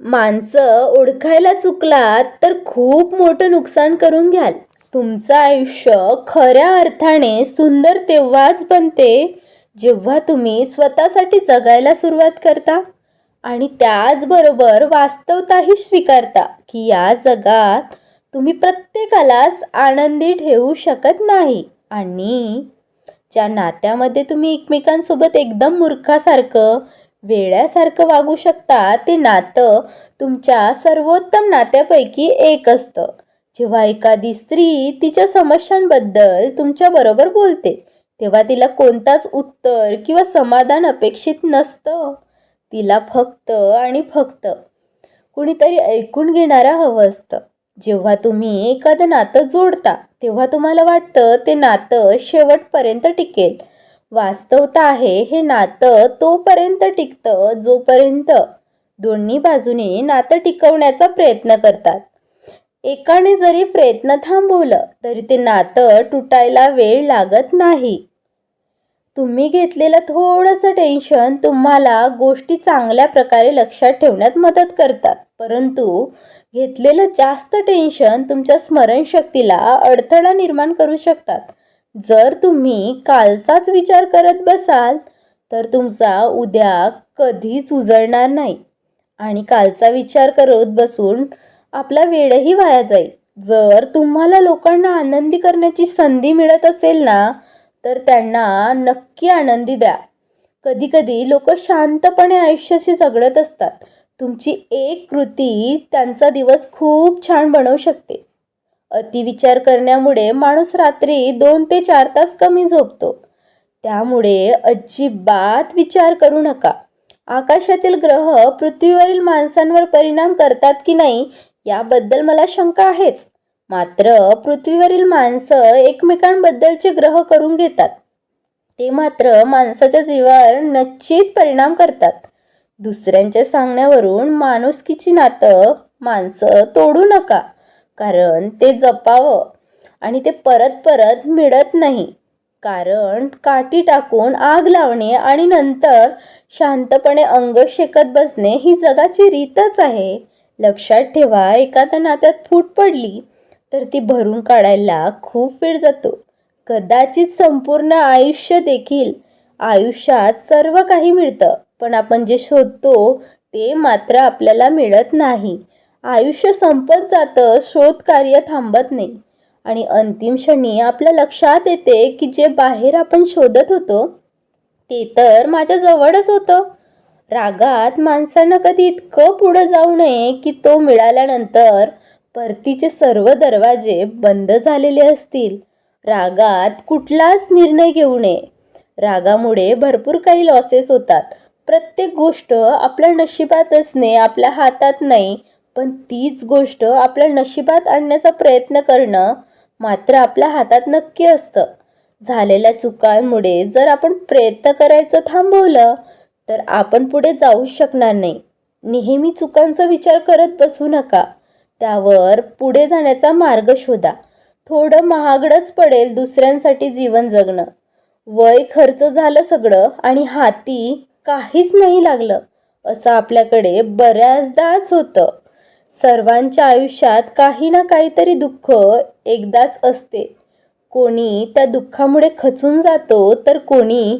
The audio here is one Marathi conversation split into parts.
माणसं ओळखायला चुकलात तर खूप मोठं नुकसान करून घ्याल. तुमचं आयुष्य खऱ्या अर्थाने सुंदर तेव्हाच बनते जेव्हा तुम्ही स्वतःसाठी जगायला सुरुवात करता आणि त्याचबरोबर वास्तवताही स्वीकारता की या जगात तुम्ही प्रत्येकालाच आनंदी ठेवू शकत नाही आणि ज्या नात्यामध्ये तुम्ही एकमेकांसोबत एकदम मूर्खासारखं वेड्यासारखं वागू शकता ते नातं तुमच्या सर्वोत्तम नात्यापैकी एक असतं. जेव्हा एखादी स्त्री तिच्या समस्यांबद्दल तुमच्याबरोबर बोलते तेव्हा तिला कोणताच उत्तर किंवा समाधान अपेक्षित नसतं. तिला फक्त आणि फक्त कुणीतरी ऐकून घेणारं हवं असतं. जेव्हा तुम्ही एखादं नातं जोडता तेव्हा तुम्हाला वाटतं ते नातं शेवटपर्यंत टिकेल. वास्तवता आहे हे नातं तोपर्यंत टिकतं जोपर्यंत दोन्ही बाजूने नातं टिकवण्याचा प्रयत्न करतात. एकाने जरी प्रयत्न थांबवलं तरी ते नातं तुटायला वेळ लागत नाही. तुम्ही घेतलेलं थोडंसं टेन्शन तुम्हाला गोष्टी चांगल्या प्रकारे लक्षात ठेवण्यात मदत करतात, परंतु घेतलेलं जास्त टेन्शन तुमच्या स्मरणशक्तीला अडथळा निर्माण करू शकतात. जर तुम्ही कालचाच विचार करत बसाल तर तुमचा उद्या कधीच उजळणार नाही आणि कालचा विचार करत बसून आपला वेळही वाया जाईल. जर तुम्हाला लोकांना आनंदी करण्याची संधी मिळत असेल ना तर त्यांना नक्की आनंदी द्या. कधी कधी लोक शांतपणे आयुष्याशी झगडत असतात. तुमची एक कृती त्यांचा दिवस खूप छान बनवू शकते. अतिविचार करण्यामुळे माणूस रात्री 2 ते 4 तास कमी झोपतो. त्यामुळे अजिबात विचार करू नका. आकाशातील ग्रह पृथ्वीवरील माणसांवर परिणाम करतात की नाही याबद्दल मला शंका आहेच. मात्र पृथ्वीवरील माणसं एकमेकांबद्दलचे ग्रह करून घेतात. ते मात्र माणसाच्या जीवावर निश्चित परिणाम करतात. दुसऱ्यांच्या सांगण्यावरून माणुसकीची नातं माणसं तोडू नका, कारण ते जपावं आणि ते परत परत मिळत नाही. कारण काठी टाकून आग लावणे आणि नंतर शांतपणे अंग शेकत बसणे ही जगाची रीतच आहे. लक्षात ठेवा, एखाद्या नात्यात फूट पडली तर ती भरून काढायला खूप वेळ जातो. कदाचित संपूर्ण आयुष्य देखील. आयुष्यात सर्व काही मिळतं, पण आपण जे शोधतो ते मात्र आपल्याला मिळत नाही. आयुष्य संपत जातं, शोधकार्य थांबत नाही आणि अंतिम क्षणी आपल्या लक्षात येते की जे बाहेर आपण शोधत होतो ते तर माझ्या जवळच होतं. रागात माणसानं कधी इतकं पुढं जाऊ नये की तो मिळाल्यानंतर परतीचे सर्व दरवाजे बंद झालेले असतील. रागात कुठलाच निर्णय घेऊ नये. रागामुळे भरपूर काही लॉसेस होतात. प्रत्येक गोष्ट आपल्या नशिबात असणे आपल्या हातात नाही, पण तीच गोष्ट आपल्या नशिबात आणण्याचा प्रयत्न करणं मात्र आपल्या हातात नक्की असतं. झालेल्या चुकांमुळे जर आपण प्रयत्न करायचं थांबवलं तर आपण पुढे जाऊच शकणार नाही. नेहमी चुकांचा विचार करत बसू नका. त्यावर पुढे जाण्याचा मार्ग शोधा. थोडं महागडच पडेल दुसऱ्यांसाठी जीवन जगणं. वय खर्च झालं सगळं आणि हाती काहीच नाही लागलं असं आपल्याकडे बऱ्याचदाच होतं. सर्वांच्या आयुष्यात काही ना काहीतरी दुःख एकदाच असते. कोणी त्या दुःखामुळे खचून जातो तर कोणी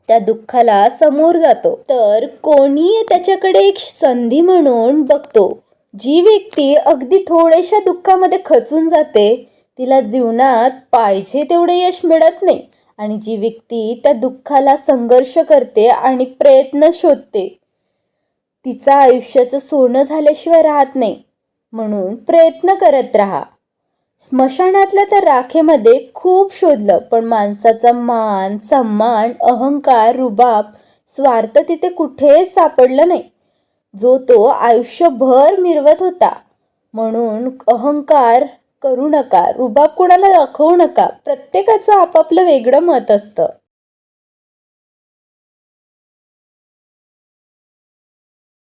त्या दुःखाला समोर जातो, तर कोणी त्याच्याकडे एक संधी म्हणून बघतो. जी व्यक्ती अगदी थोड्याशा दुःखामध्ये खचून जाते तिला जीवनात पाहिजे तेवढे यश मिळत नाही आणि जी व्यक्ती त्या दुःखाला संघर्ष करते आणि प्रयत्न शोधते तिचा आयुष्याचं सोनं झाल्याशिवाय राहत नाही. म्हणून प्रयत्न करत राहा. स्मशानातल्या त्या राखेमध्ये खूप शोधलं पण माणसाचा मान, सन्मान, अहंकार, रुबाब, स्वार्थ तिथे कुठेच सापडलं नाही, जो तो आयुष्यभर मिरवत होता. म्हणून अहंकार करू नका, रुबाब कोणाला दाखवू नका. प्रत्येकाचं आपापलं वेगळं मत असतं.